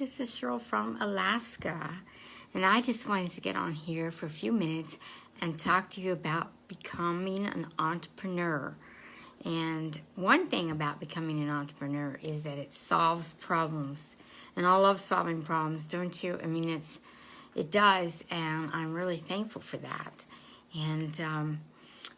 this is Cheryl from Alaska, and I just wanted to get on here for a few minutes and talk to you about becoming an entrepreneur. And one thing about becoming an entrepreneur is that it solves problems, and I love solving problems, don't you? I mean, it does, and I'm really thankful for that. And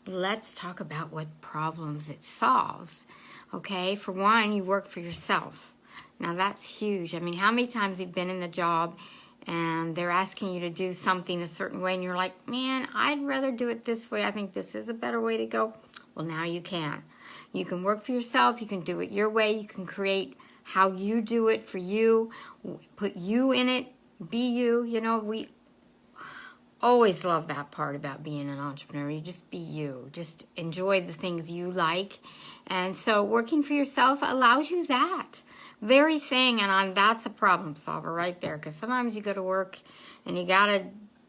let's talk about what problems it solves. Okay, for one, you work for yourself. Now that's huge. I mean, how many times you've been in the job and they're asking you to do something a certain way and you're like, man, I'd rather do it this way. I think this is a better way to go. Well, now you can. You can work for yourself. You can do it your way. You can create how you do it for you. Put you in it. Be you. You know, we always love that part about being an entrepreneur. You just be you. Just enjoy the things you like. And so working for yourself allows you that very thing. And that's a problem solver right there. Because sometimes you go to work and you got to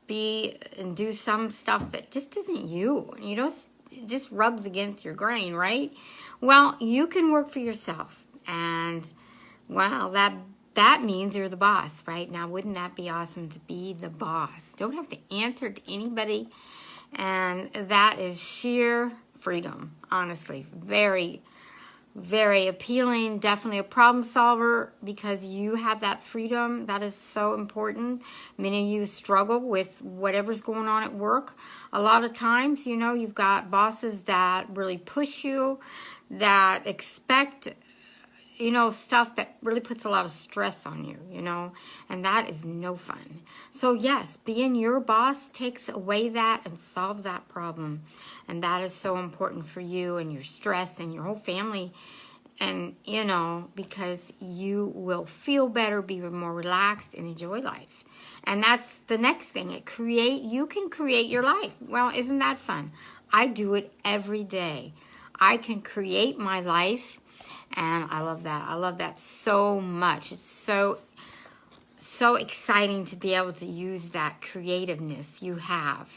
be and do some stuff that just isn't you. You don't, it just rubs against your grain, right? Well, you can work for yourself. And, well, that means you're the boss, right? Now, wouldn't that be awesome to be the boss? Don't have to answer to anybody. And that is sheer freedom, honestly. Very, very appealing. Definitely a problem solver because you have that freedom. That is so important. Many of you struggle with whatever's going on at work. A lot of times, you know, you've got bosses that really push you, that expect, you know, stuff that really puts a lot of stress on you, you know, and that is no fun. So yes, being your boss takes away that and solves that problem. And that is so important for you and your stress and your whole family. And, you know, because you will feel better, be more relaxed, and enjoy life. And that's the next thing. You can create your life. Well, isn't that fun? I do it every day. I can create my life. And I love that. I love that so much. It's so exciting to be able to use that creativeness you have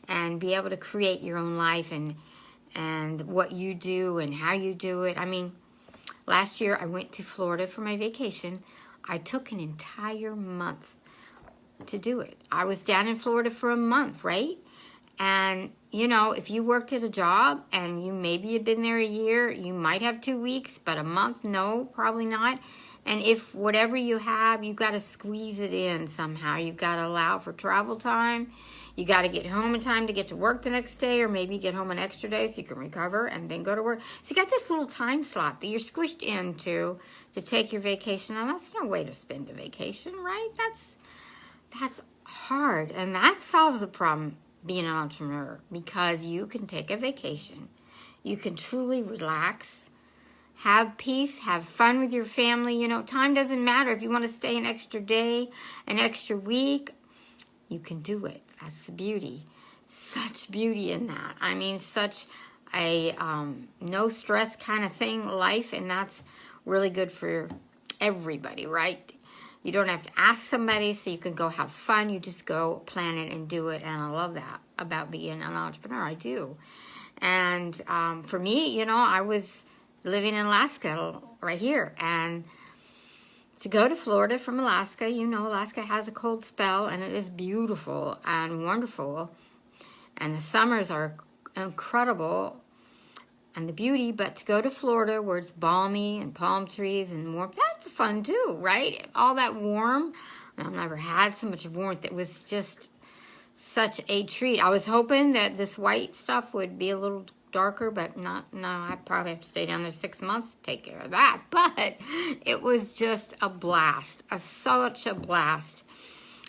and be able to create your own life and what you do and how you do it. I mean, last year I went to Florida for my vacation. I took an entire month to do it. I was down in Florida for a month, right? And, you know, if you worked at a job and you maybe had been there a year, you might have 2 weeks, but a month, no, probably not. And if whatever you have, you got to squeeze it in somehow. You got to allow for travel time. You got to get home in time to get to work the next day, or maybe get home an extra day so you can recover and then go to work. So you got this little time slot that you're squished into to take your vacation. And that's no way to spend a vacation, right? That's hard, and that solves a problem. Being an entrepreneur, because you can take a vacation, you can truly relax, have peace, have fun with your family. You know, time doesn't matter. If you want to stay an extra day, an extra week, you can do it. That's the beauty. Such beauty in that. I mean, such a no stress kind of thing, life, and that's really good for everybody, right? You don't have to ask somebody, so you can go have fun. You just go plan it and do it, and I love that about being an entrepreneur. I do. And for me, you know, I was living in Alaska right here, and to go to Florida from Alaska, you know, Alaska has a cold spell, and it is beautiful and wonderful, and the summers are incredible. And the beauty, but to go to Florida where it's balmy and palm trees and warm, that's fun too, right? All that warm. I've never had so much warmth. It was just such a treat. I was hoping that this white stuff would be a little darker, but no, I probably have to stay down there 6 months to take care of that. But it was just a blast, such a blast.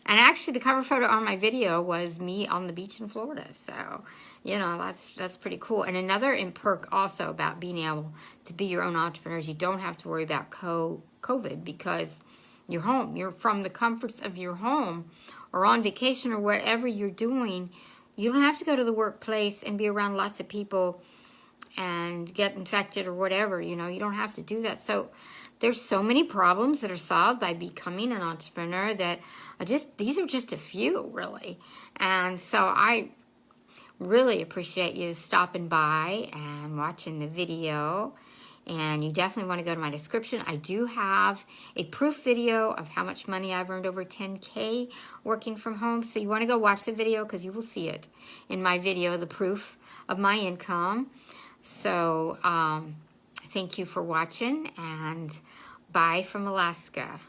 And actually, the cover photo on my video was me on the beach in Florida. So, you know, that's pretty cool. And another perk also about being able to be your own entrepreneur is you don't have to worry about COVID because you're home. You're from the comforts of your home or on vacation or whatever you're doing. You don't have to go to the workplace and be around lots of people and get infected or whatever. You know, you don't have to do that. So there's so many problems that are solved by becoming an entrepreneur that these are just a few, really. And so I really appreciate you stopping by and watching the video. And you definitely want to go to my description. I do have a proof video of how much money I've earned over 10K working from home. So you want to go watch the video because you will see it in my video, the proof of my income. So thank you for watching, and bye from Alaska.